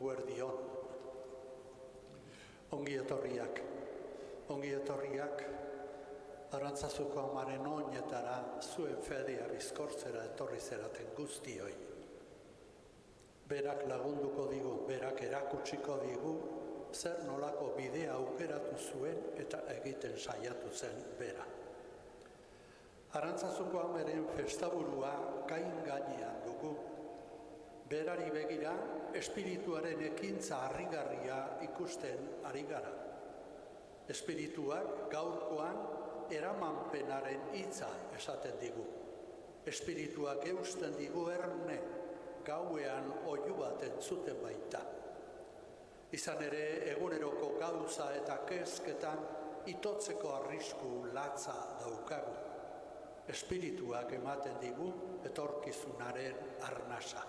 eguerdion. Ongi etorriak Arantzazuko amaren oinetara zuen fedea bizkortzera etorri zeraten guztioi. Berak lagunduko digu, berak erakutsiko digu, zer nolako bidea aukeratu zuen eta egiten saiatu zen bera. Arantzazuko amaren festaburua gain gainean dugu. Berari begira, espirituaren ekintza harrigarria ikusten ari gara. Espirituak gaurkoan eramanpenaren hitza esaten digu. Espirituak eusten digu erne, gauean oihu bat entzuten baita. Izan ere, eguneroko gauza eta kezketan itotzeko arrisku latza daukagu. Espirituak ematen digu etorkizunaren arnasa.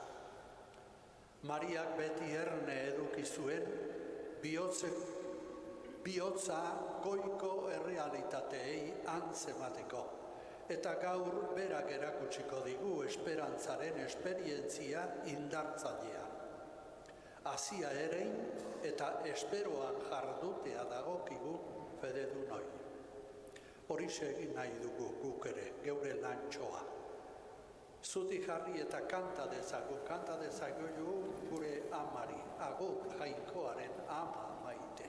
Mariak beti erne eduki zuen, bihotza goiko errealitateei antzemateko. Eta gaur berak erakutsiko digu esperantzaren esperientzia indartzailea. Hazia erein eta esperoan jardutea dagokigu fededunoi. Horixe egin nahi dugu guk ere, geure lantxoa. Zuti jarri eta kanta dezagu gure amari, agur jainkoaren ama maite.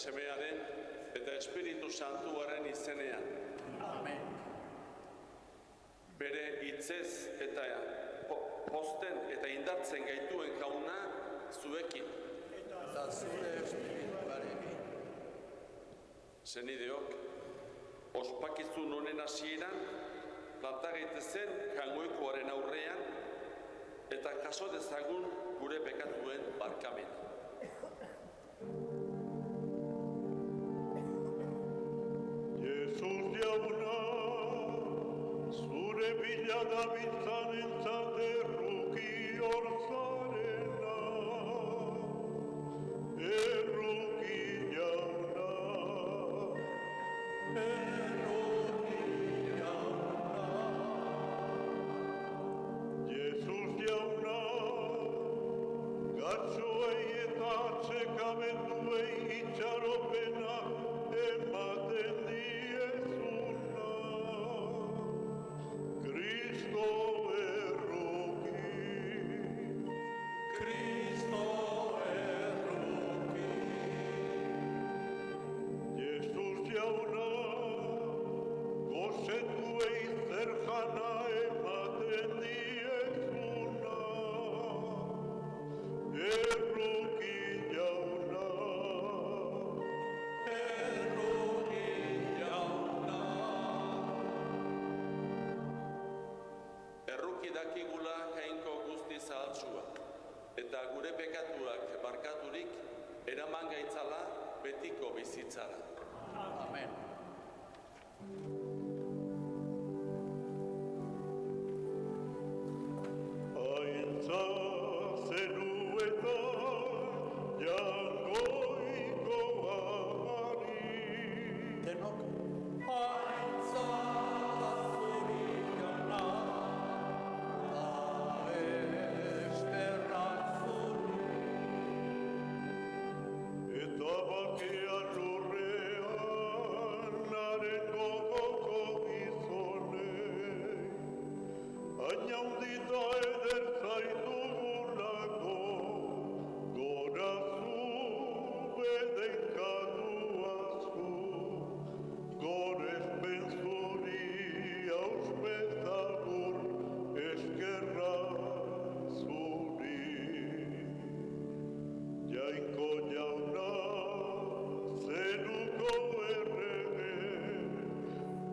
Semearen eta Espiritu Santuaren izenean. Amen. Bere hitzez eta posten eta indartzen gaituen jauna zuekin. Eta zure espirituarekin. Senideok, ospakizun honen hasieran planta gaitezen jangoikoaren aurrean eta jaso dezagun gure pekatuen barkamena. Zure bila da biltzan erruki horzarena, erruki jauna, Jesus jauna, gatzuei eta atzekamenduei itxaropena ematen diezuna. Cristo erruki, Jesus jauna, gozetuei zer jana ematen diezuna. eta gure pekatuak barkaturik eraman gaitzala betiko bizitzara. Amen. Aintza zenuetan jangoiko amari. Denok. Aintza zuriona, da esperantzuri. Eta bakean lurrean naren gogoko gizonei. Aina hundita eder zaitugulako, gora zu bedeinkatuazu, gorespen zuri auspezagur eskerra zuri. Jainko jauna, zeruko errege,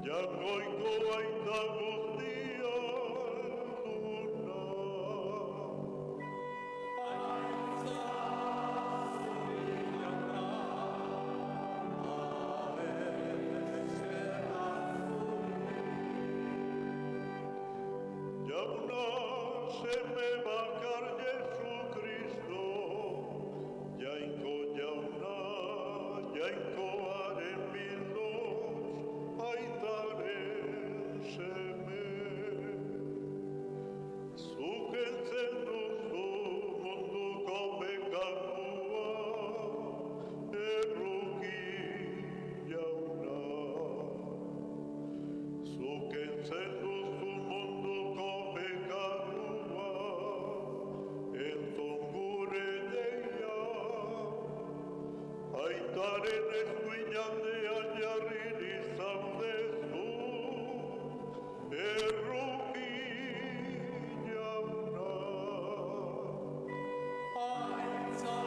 jangoiko aita guztia duna. Aintza zuriona, da esperantzuri. Jauna, seme bakar Jesu Kristo, jainko jauna, jainkoaren bildoz, aitaren seme. Zuk entzen duzu munduko bekatua, erruki jauna. Zuk entzen duzu munduko bekatua, entzun gure deia. Aitaren eskuinaldean jarri zaudezu, erruki jauna. Aintza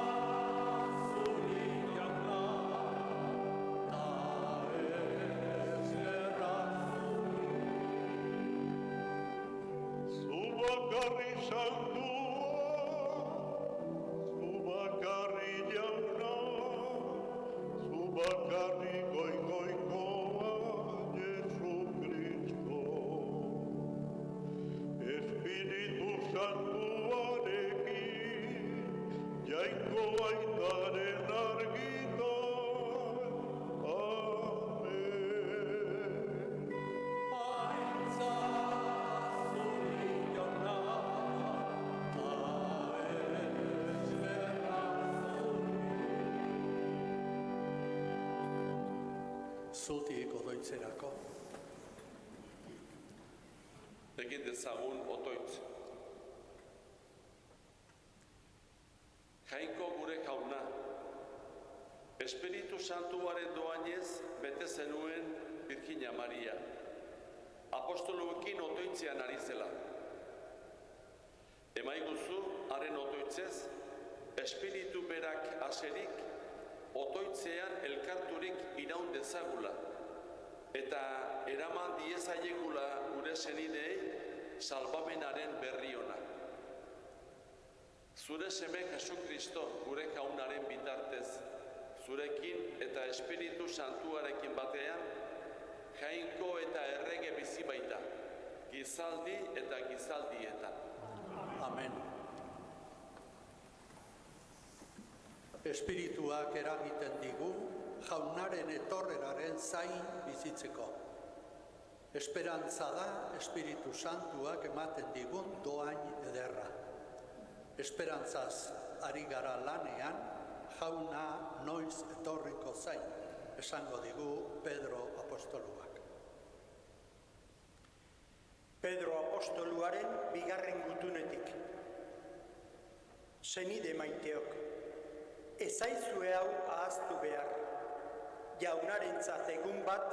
zuriona, da esperantzuri. Zu bakarri santua, zu bakarri jauna, zu bakarri goikoikoa Jesu Kristo. Espiritu Santuarekin, jainko aitaren argitan, amen. Aintza zuriona, da esperantzuri. Zutik odoitzerako. Egin dezagun otoitz. Jainko gure jauna, Espiritu Santuaren doainez bete zenuen Birjina Maria, apostoluekin otoitzean ari zela. Emaiguzu, haren otoitzez, Espiritu berak aserik, otoitzean elkarturik iraun dezagula, eta eraman diezaiegula gure senidei salbamenaren berri ona. Zure seme Jesu Kristo gure jaunaren bitartez, zurekin eta Espiritu Santuarekin batean, jainko eta errege bizi baita, gizaldi eta gizaldietan. Amen. Espirituak eragiten digu jaunaren etorreraren zain bizitzeko. Esperantza da Espiritu Santuak ematen digun doain ederra. Esperantzaz ari gara lanean, jauna noiz etorriko zain, esango digu Pedro apostoluak. Pedro apostoluaren bigarren gutunetik. Senide maiteok, ezaizue hau ahaztu behar. Jaunarentzat egun bat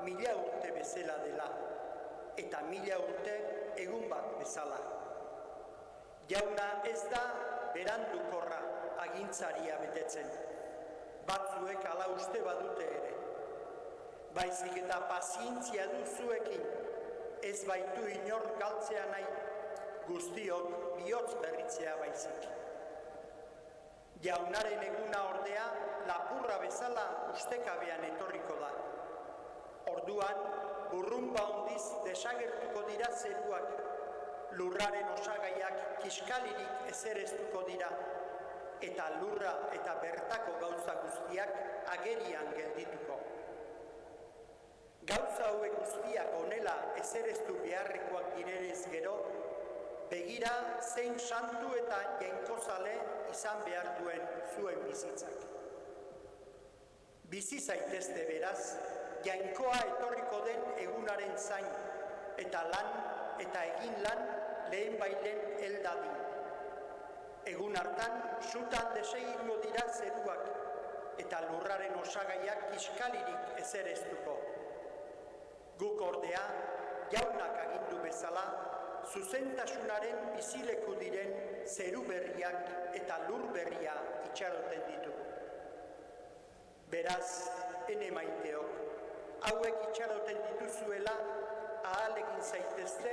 1000 urte bezala dela, eta 1000 urte egun bat bezala. Jauna ez da berandukorra agintzaria betetzen, batzuek hala uste badute ere. Baizik eta pazientzia du zuekin, ez baitu inor galtzea nahi, guztiok bihotz berritzea baizik. Jaunaren eguna ordea lapurra bezala ustekabean etorriko da. Orduan, burrunba hondiz desagertuko dira zeruak, lurraren osagaiak kiskalirik ezereztuko dira, eta lurra eta bertako gauza guztiak agerian geldituko. Gauza hauek guztiak honela ezereztu beharrekoak direrez gero, begira zein santu eta jainkozale izan behar duen zuen bizitzak. Bizi zaitezte beraz, jainkoa etorriko den egunaren zain, eta lan eta egin lan lehen bailen heldadin. Egun hartan, sutan desegingo dira zeruak, eta lurraren osagaiak kiskalirik ezereztuko. Guk ordea, jaunak agindu bezala, zuzentasunaren bizileku diren zeru berriak eta lur berria itxaroten ditugu. Beraz, ene maiteok, hauek itxaroten dituzuela, ahalegin zaitezte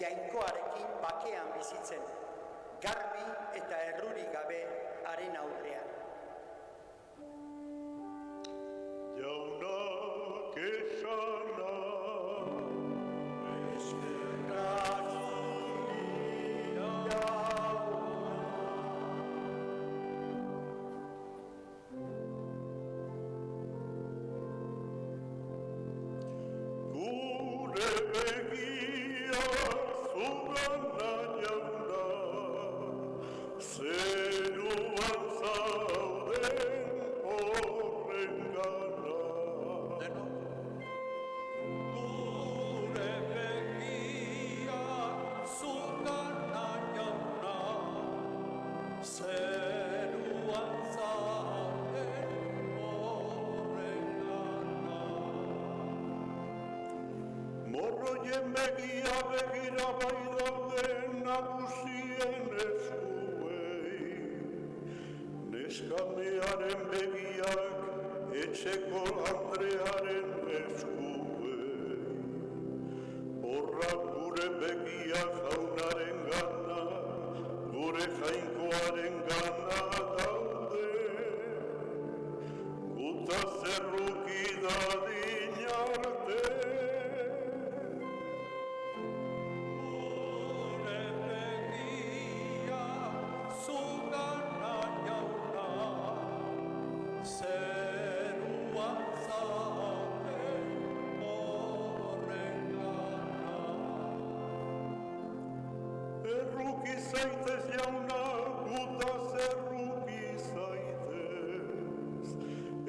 jainkoarekin bakean bizitzen, garbi eta erruri gabe haren aurrean. Jaunak esana, morroien begia begira bai dauden nagusien eskuei, neskamearen begiak etxeko Andrearen eskuei, horra gure begia jaunaren gana, gure jainkoaren gana daude, guta zerruki dadin arte. Erruki zaitez jauna, guta zerruki zaitez,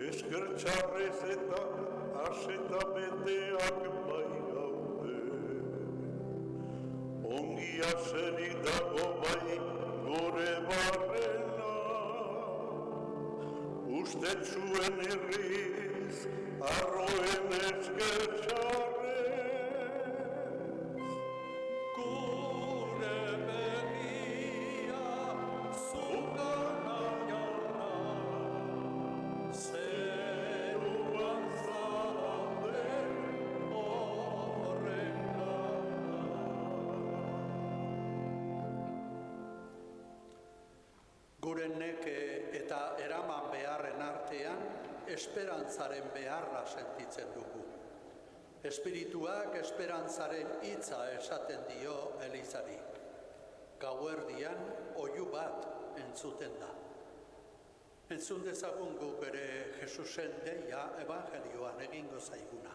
esker txarrez eta aseta beteak bai gaude. Ongi aserik dago bai gure barrena, ustetxuen irriz, arroen esker txarrez. Gure neke eta eraman beharren artean, esperantzaren beharra sentitzen dugu. Espirituak esperantzaren hitza esaten dio Elizari. Gauerdian oihu bat entzuten da. Entzun dezagun guk ere Jesusen deia evangelioan egingo zaiguna.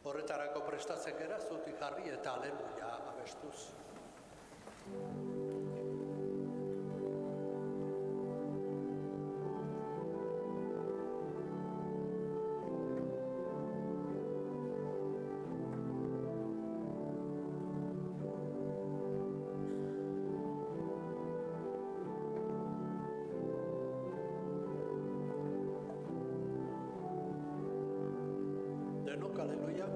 Horretarako prestatzen gara zutik jarri eta aleluia abestuz. Denok aleluia.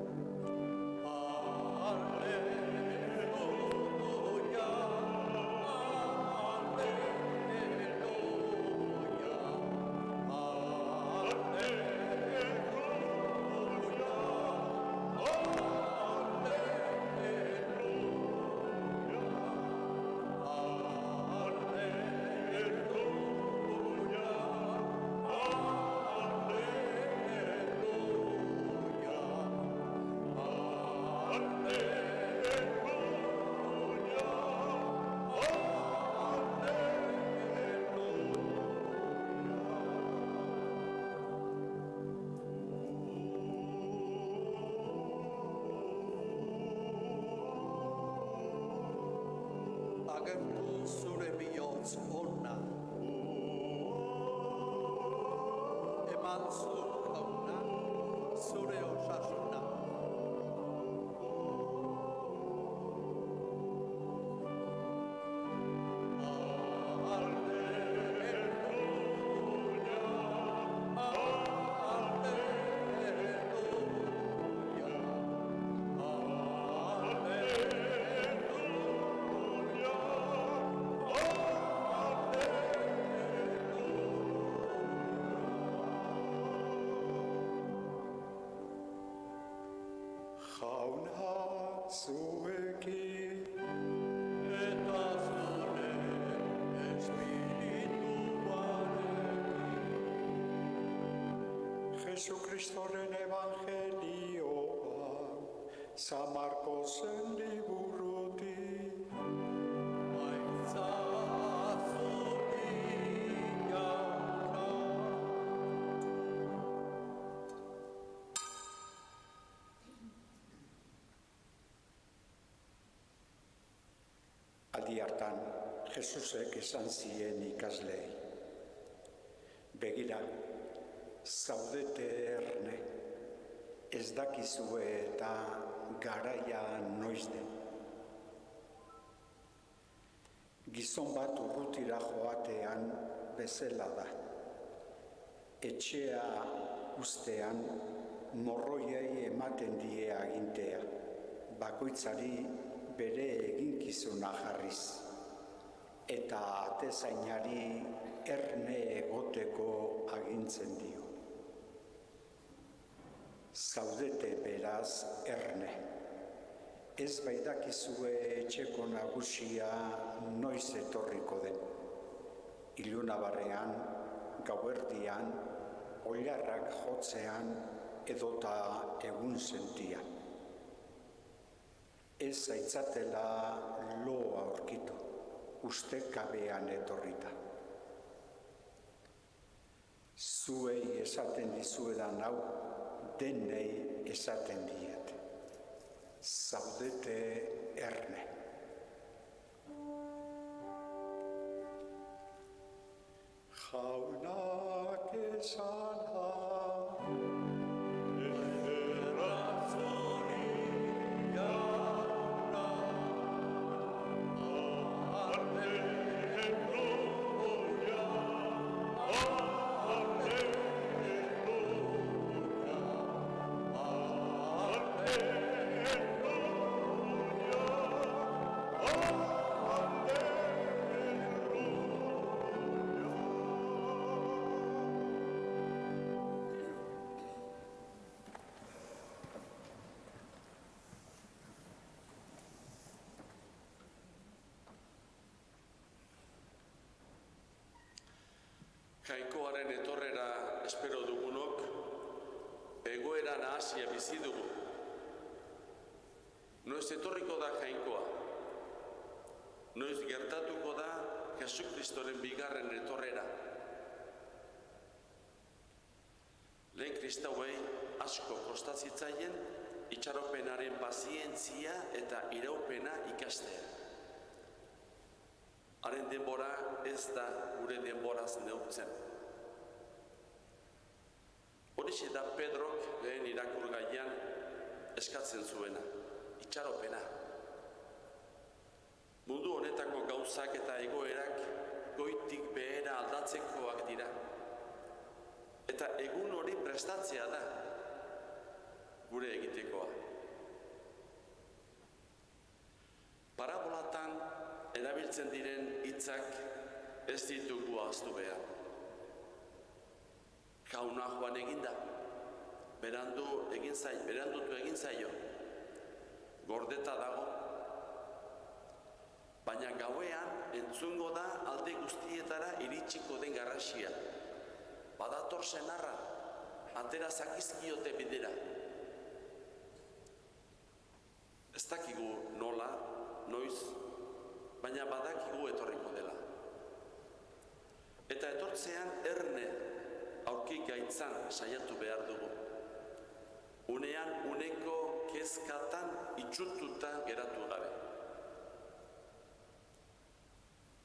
agertu zure bihotz ona. Eman zuk jauna, zure osasuna. Jauna zuekin, Eta zure espirituarekin. Jesukristoren evangelioa, San Markosen liburutik. Maitza zuri jauna. Aldi hartan, Jesusek esan zien ikaslei. Begira, zaudete erne, ez dakizue eta garaia noiz den. Gizon bat urrutira joatean bezala da. Etxea ustean morroiei ematen die agintea, bakoitzari bere eginkizuna jarriz, eta atezainari erne egoteko agintzen dio. Zaudete beraz erne. Ez baidakizue etxeko nagusia noiz etorriko den. Ilunabarrean, gauerdian, oilarrak jotzean edota egun sentian. Ez zaitzatela loa aurkitu, ustekabean etorrita. Zuei esaten dizuedan hau, denei esaten diet. Zaudete erne. Jaunak esana, Jainkoaren etorrera espero dugunok, egoera nahasia bizi dugu. Noiz etorriko da jainkoa? Noiz gertatuko da Jesukristoren bigarren etorrera? Lehen kristauei asko kostatzitzaien itxaropenaren pazientzia eta iraupena ikastea. Haren denbora ez da gure denboraz neurtzen. Horixe da Pedrok lehen irakurgaian eskatzen zuena, itxaropena. Mundu honetako gauzak eta egoerak goitik behera aldatzekoak dira. Eta egun hori prestatzea da gure egitekoa. Parabolatan erabiltzen diren hitzak ez ditugu ahaztu behar. Jauna joan eginda, berandutu egin zaio, gordeta dago, baina gauean entzungo da alde guztietara iritsiko den garrasia. Badator senarra, atera zakizkiote bidera. Ez dakigu nola, noiz, baina badakigu etorriko dela. Eta etortzean erne aurki gaitzan saiatu behar dugu. Unean uneko kezkatan itxututa geratu gabe.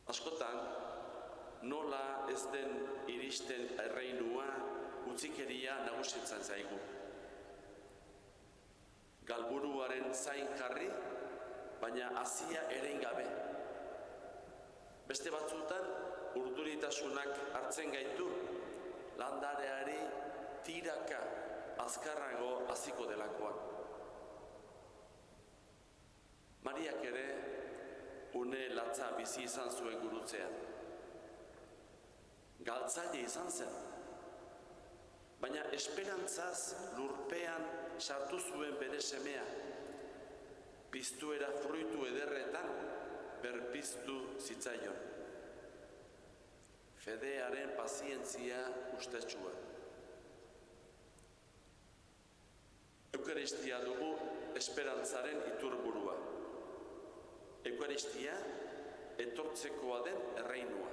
Askotan, nola ez den iristen erreinua utzikeria nagusitzen zaigu. Galburuaren zain jarri, baina hazia erein gabe. Beste batzutan, urduritasunak hartzen gaitu, landareari tiraka azkarrago hasiko delakoan. Mariak ere, une latza bizi izan zuen gurutzean. Galtzaile izan zen, baina esperantzaz lurpean sartu zuen bere semea, piztuera fruitu ederretan berpiztu zitzaion. Fedearen pazientzia ustetsua. Eukaristia dugu esperantzaren iturburua. Eukaristia etortzekoa den erreinua.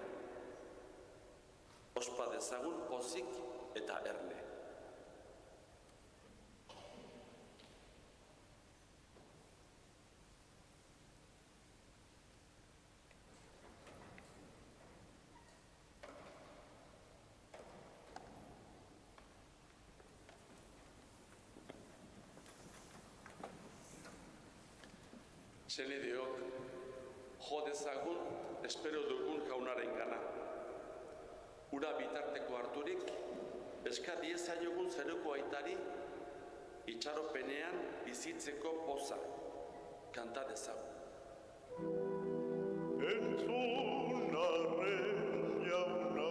Ospa dezagun pozik eta erne. Senideok, jo dezagun espero dugun jaunaren gana. Ura bitarteko harturik, eska diezaiogun zeruko aitari, itxaropenean bizitzeko poza, kanta dezagun. Entzun arren jauna,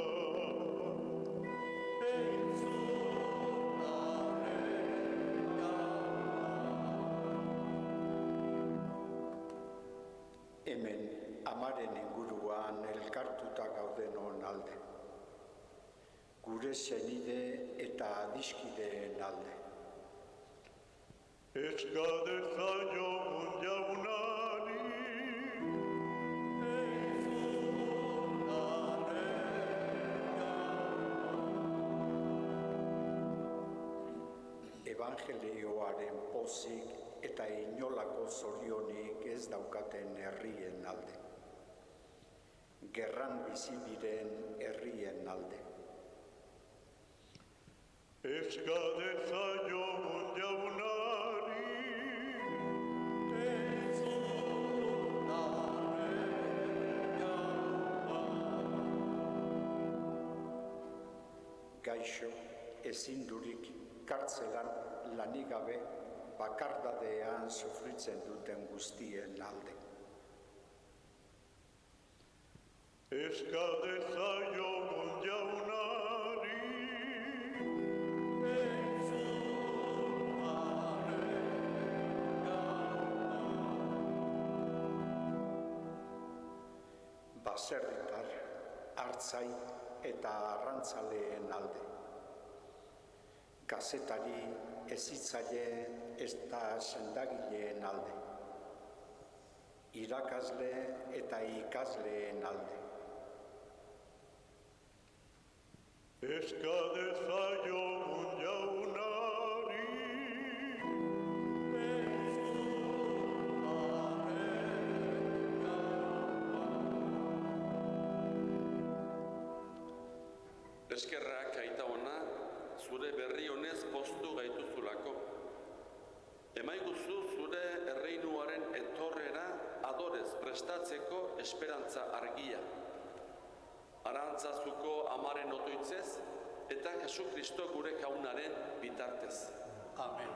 Hemen amaren inguruan elkartuta gauden alde. Gure senide eta adiskideen alde. eska dezaiogun jaunari, Evangelioaren pozik eta inolako zorionik ez daukaten herrien alde. Gerran bizi diren herrien alde. eska dezaiogun jaunari, Gaixo, ezindurik, kartzelan, lanik gabe, bakardadean sufritzen duten guztien alde. eska dezaiogun jaunari, Baserritar, hartzai eta arrantzaleen alde. Kazetari, hezitzaile eta sendagileen alde. Irakasle eta ikasleen alde. eska dezaiogun jaunari, Eskerrak aita ona, zure berri honez poztu gaituzulako. Emaiguzu zure erreinuaren etorrera adorez prestatzeko esperantza argia. Arantzazuko amaren otoitzez eta Jesu Kristo gure jaunaren bitartez. Amen.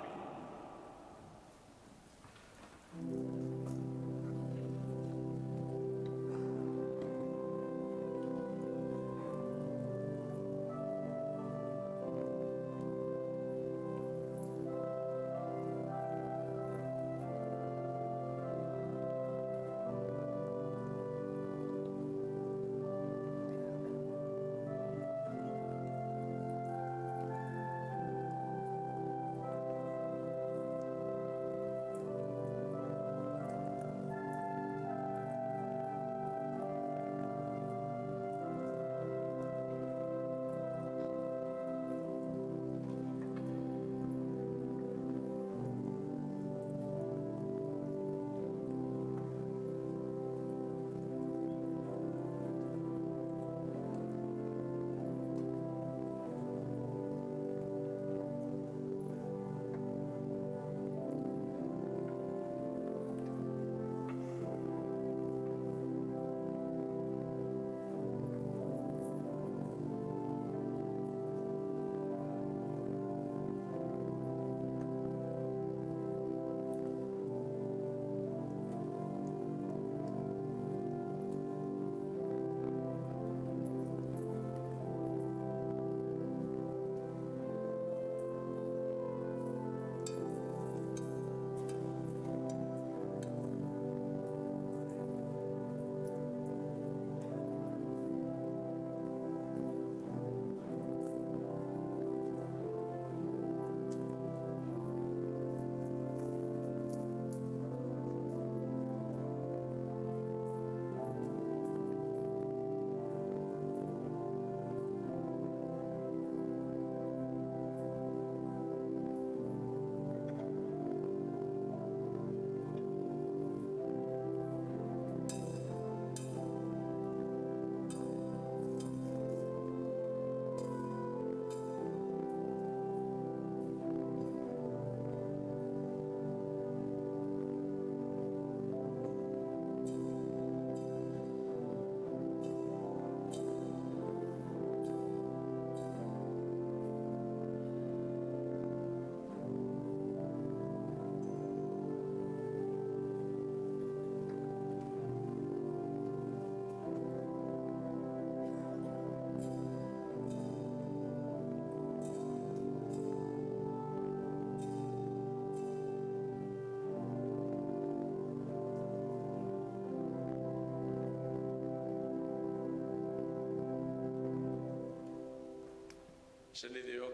Senideok,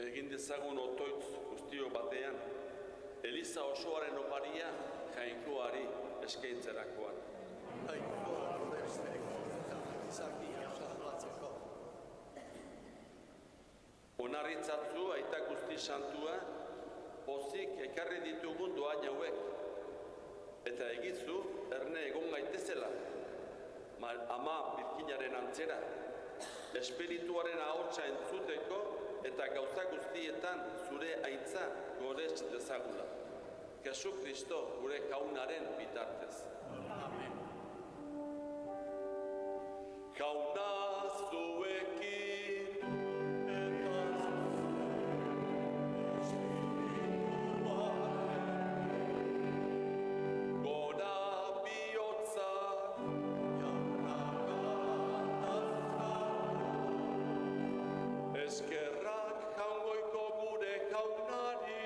egin dezagun otoitz guztio batean, Eliza osoaren oparia jainkoari eskaintzerakoan. Jainkoa horrezteko eta gizakia salbatzeko. Onarritzatzu aita guzti santua, pozik ekarri ditugun doain hauek, eta egizu erne egon gaitezela, ama Birkinaren antzera, espirituaren ahotsa entzuteko eta gauza guztietan zure aitza gorez dezagula. Jesu Kristo gure jaunaren bitartez. Amen. Jauna zuekin, gora bihotza, eskerrak jaungoiko gure jaunari,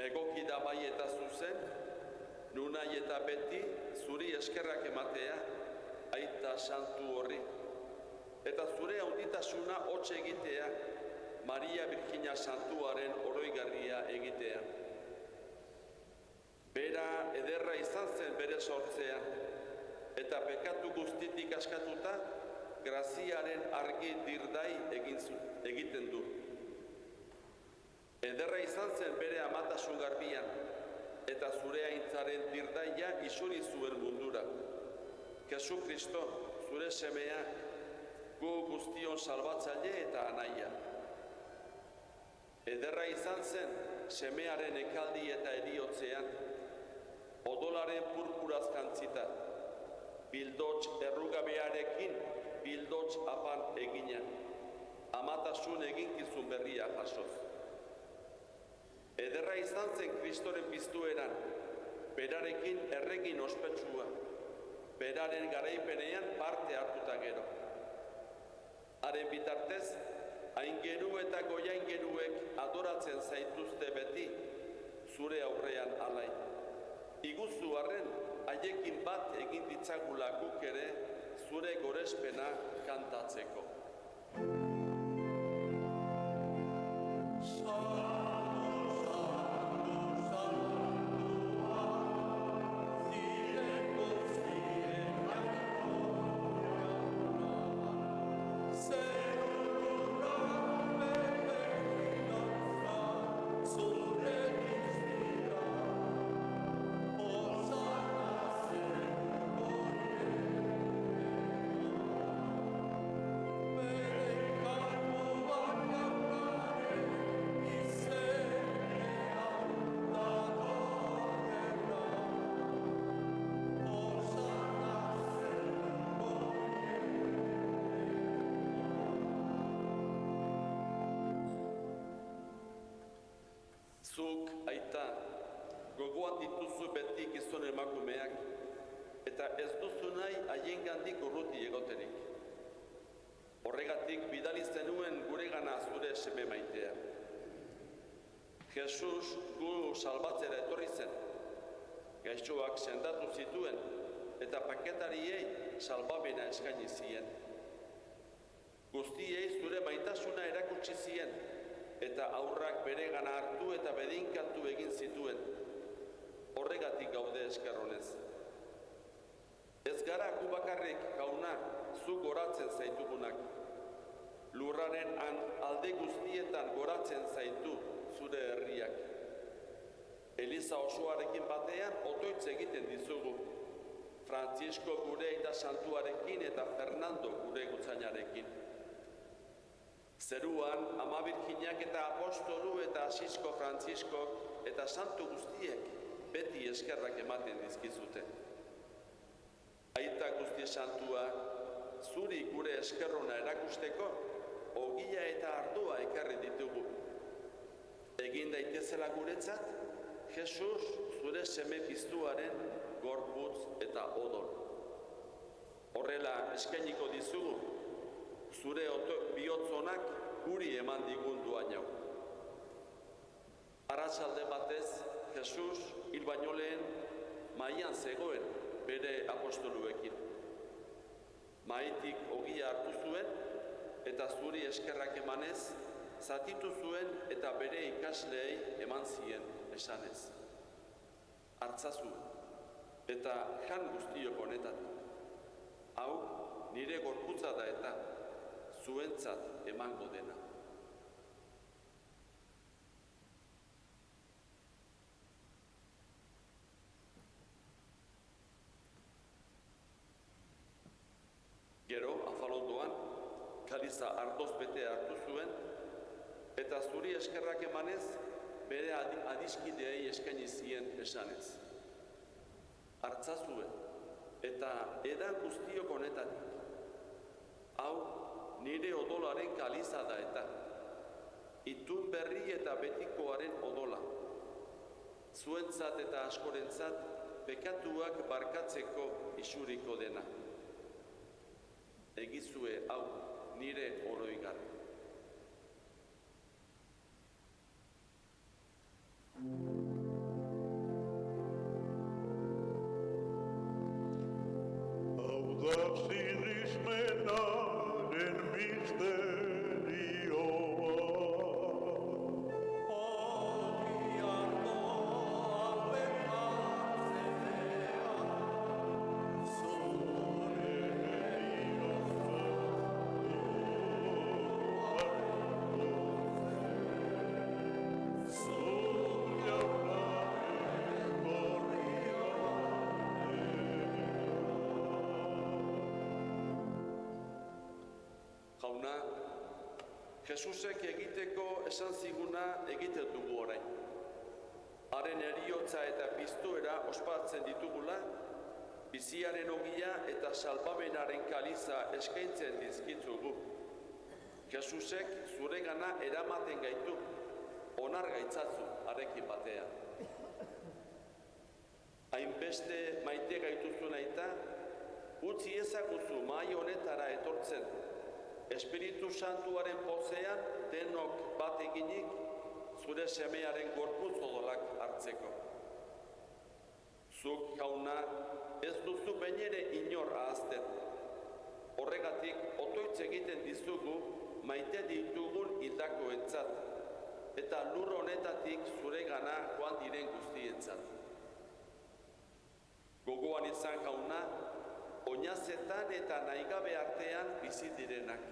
egoki da bai eta zuzen, nunai eta beti zuri eskerrak ematea, aita santu horri. Eta zure handitasuna hotz egitea, Maria Birjina Santuaren oroigarria egitea. Bera ederra izan zen bere sortzean, eta pekatu guztitik askatuta, graziaren argi dirdai egiten du. Ederra izan zen bere amatasun garbian, eta zure aintzaren dirdaia isuri zuen mundura. Jesu Kristo, zure semea, gu guztion salbatzaile eta anaia. Ederra izan zen semearen ekaldi eta eriotzean, odolaren purpuraz jantzita, bildots errugabearekin bildots apan egina, amatasun eginkizun berria jasoz. Ederra izan zen Kristoren piztueran, berarekin erregin ospetsua, beraren garaipenean parte hartuta gero. Haren bitartez, aingeru eta goiaingeruek adoratzen zaituzte beti, zure aurrean alai. Iguzu arren, haiekin bat egin ditzagula guk ere, zure gorespena kantatzeko. Zuk, aita, gogoan dituzu beti gizon emakumeak, eta ez duzu nahi haiengandik urruti egoterik. Horregatik bidali zenuen guregana zure seme maitea. Jesus gu salbatzera etorri zen, gaixoak sendatu zituen, eta paketariei salbamena eskaini zien. Guztiei zure maitasuna erakutsi zien, eta aurrak beregana hartu eta bedinkatu egin zituen. Horregatik gaude eskerronez. Ez gara gu bakarrik, jauna, zu goratzen zaitugunak. Lurraren alde guztietan goratzen zaitu zure herriak. Eliza osoarekin batean otoitz egiten dizugu. Francisco gure eta santuarekin eta Fernando gure gutzainarekin. Zeruan, ama Birjinak eta apostolu eta Asisko Frantziskok eta santu guztiek beti eskerrak ematen dizkizute. Aita guzti santua, zuri gure eskerrona erakusteko, ogia eta ardua ekarri ditugu. Egin daitezela guretzat, Jesus zure seme piztuaren gorputz eta odol. Horrela eskainiko dizugu, zure bihotzonak guri eman digun duain hau. Arratsalde batez, Jesus hil baino lehen mailan zegoen bere apostoluekin. Maitik ogia hartu zuen, eta zuri eskerrak emanez, zatitu zuen eta bere ikasleei eman zien esanez. Hartzazu, eta jan guztiok honetatik. Hau, nire gorputza da eta zuentzat emango dena. Gero, afalondoan, kaliza ardoz bete hartu zuen, eta zuri eskerrak emanez, bere adiskideei eskaini zien esanez. Hartzazue, eta edan guztiok honetatik. Hau, nire odolaren kaliza da eta, itun berri eta betikoaren odola. Zuentzat eta askorentzat, pekatuak barkatzeko isuriko dena. Egizue hau nire oroigarri. Hau da sinismenaren misterioa. Jauna, Jesusek egiteko esan ziguna egiten dugu orain. Haren heriotza eta piztuera ospatzen ditugula, biziaren ogia eta salbamenaren kaliza eskaintzen dizkitzugu. Jesusek zuregana eramaten gaitu, onar gaitzatzu harekin batean. Hainbeste maite gaituzu naita, utzi ezaguzu mahai honetara etortzen, Espiritu Santuaren pozean denok bat eginik zure semearen gorputz odolak hartzeko. Zuk, jauna, ez duzu bainere inor ahazten. Horregatik otoitz egiten dizugu maite ditugun hildakoentzat, eta lur honetatik zuregana joan diren guztientzat. Gogoan izan, jauna, oinazetan eta nahigabe artean bizi direnak.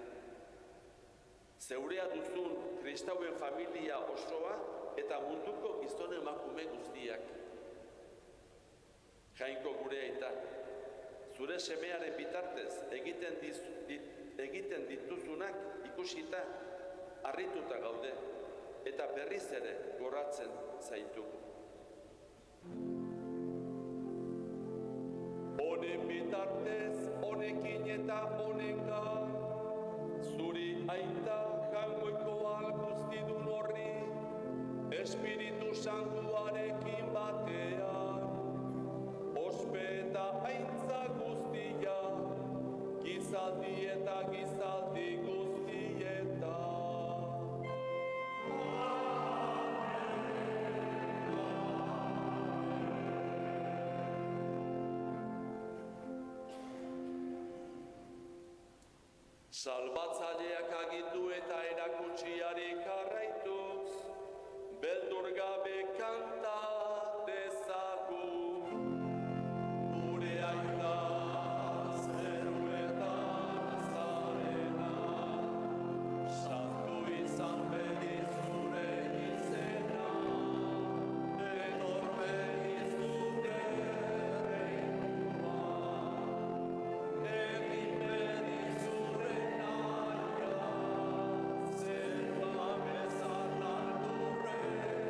Zeurea duzun kristauen familia osoa eta munduko gizon emakume guztiak. Jainko gure aita, zure semearen bitartez egiten dituzunak ikusita, harrituta gaude eta berriz ere goratzen zaitugu. Honen bitartez, honekin eta honenga, zuri aita jangoiko guztidun horri, Espiritu Santuarekin batean, ospe eta aintza guztia, gizaldi eta gizaldi guztieta. Salbatzaileak agindu eta erakutsiari jarraituz, beldur gabe kanta dezagun. Gure aita zeruetan zarena, santu izan bediz zure izena, etor bediz zure reinua, egin bediz zure naia, zerua bezartan lurrean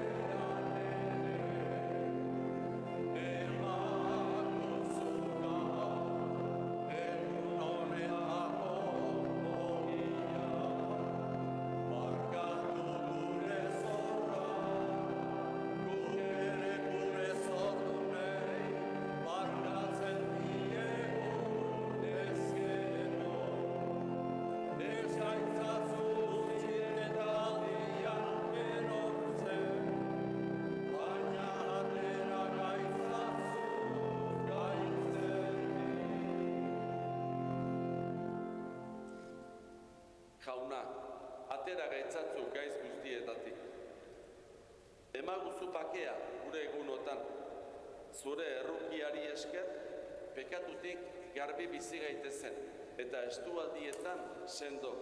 atera gaitzatzu gaiz guztietatik. Emaguzu bakea gure egunotan, zure errukiari esker, pekatutik garbi bizi gaitezen, eta estualdietan sendo.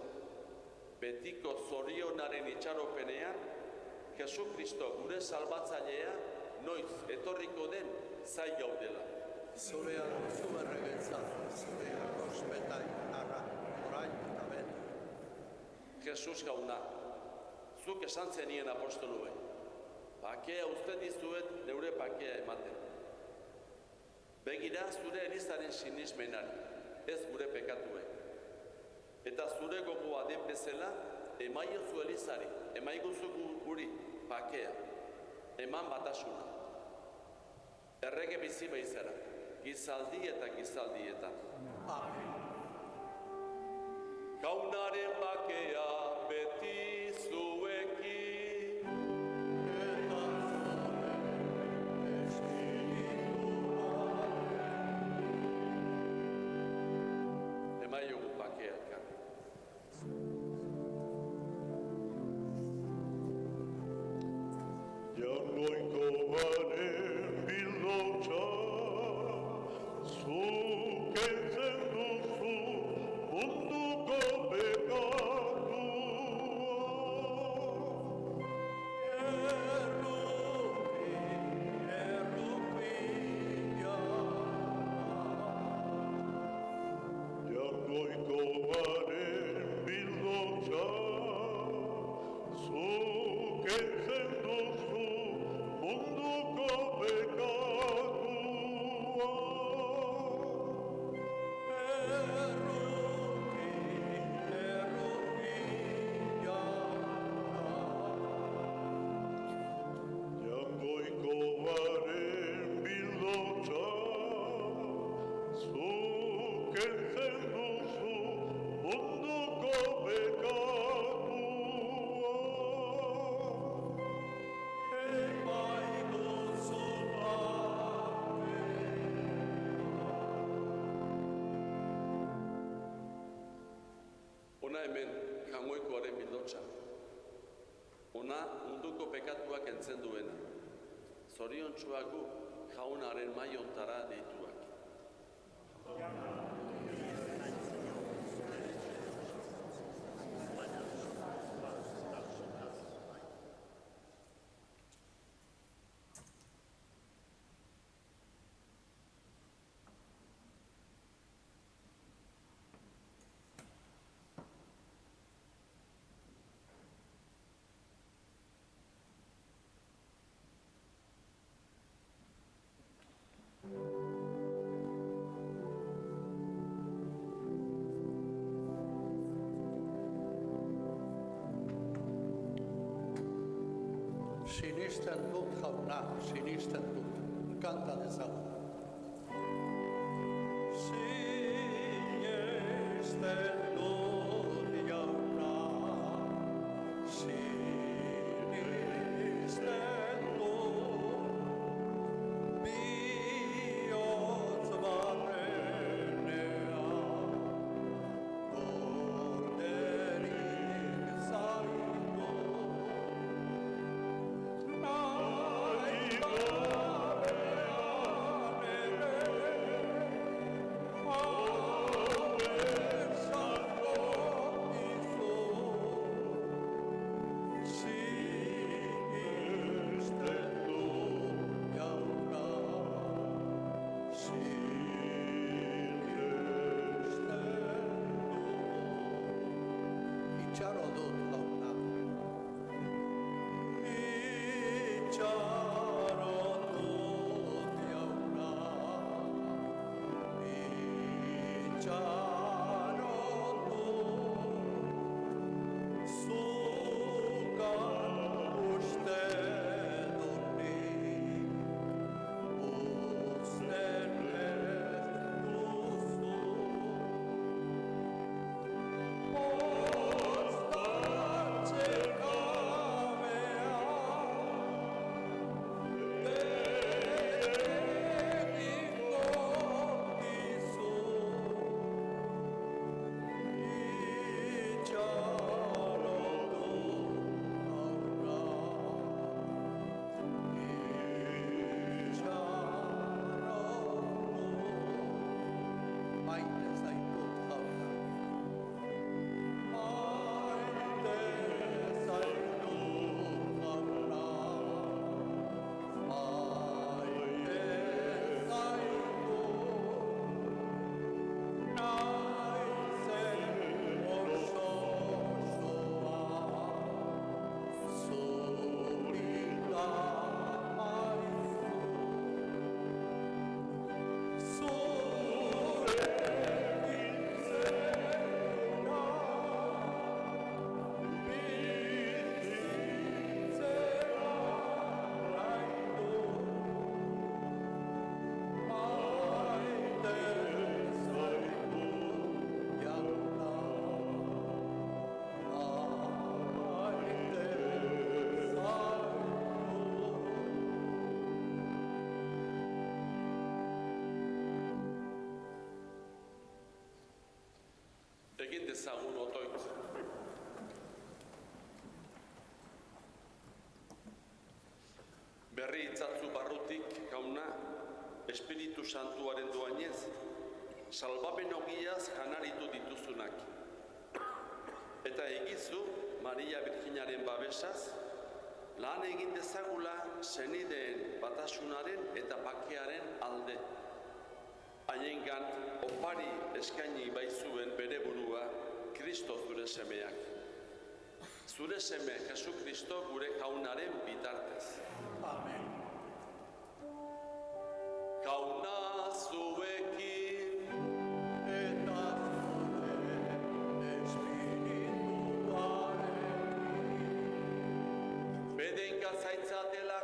Betiko zorionaren itxaropenean, Jesu Kristo gure salbatzailea noiz etorriko den zai gaudela. Zurea duzu erregentza, zurea ospeta indarra, orain eta beti. Jesus jauna, zuk esan zenien apostolue, bakea uste dizuet neure bakea ematen. Begira zure elizaren sinismenari, ez gure pekatue. Eta zure gogoa den bezala, emaiozu elizari, emaiguzu guri bakea, eman batasuna. Errege bizi baizera, gizaldi eta gizaldietan. Amen. Gaunaren bakea beti zuekin. Eta zure espiritua. Emaiogu bakea elkarri. Jangoiko baren bildotxa, zuk entzen duzu munduko pekatua. Jangoiko baren bildotxa, zuk entzen duzu munduko pekatua. Jangoiko baren bildotxa, zuk entzen duzu munduko pekatua. Ona hemen jangoikoaren bildotxa. Ona munduko pekatuak entzen duena. Zoriontsuak gu jaunaren maiontara deituak. Sinisten dut jauna, sinisten dut, kanta dezagun. Sinisten dut jauna, sinisten dut, bihotz barrenean, gorderik zaitu. Itxaro dut jauna. Itxaro dut jauna. Itxaro dut. Zukan uste dut nik. Uzten ez duzu. Oztan Egin dezagun otoitz. Berri itzatzu barrutik, jauna, Espiritu Santuaren doainez, salbamen ogiaz janaritu dituzunak. Eta egizu, Maria Virginaren babesaz, lan egin dezagula senideen batasunaren eta bakearen alde. Haiengan opari eskaini baizuen bere burua Kristo zure semeak. Zure seme Jesu Kristo gure jaunaren bitartez. Amen. Jauna zuekin, Eta zure espirituarekin. bedenka zaitzatela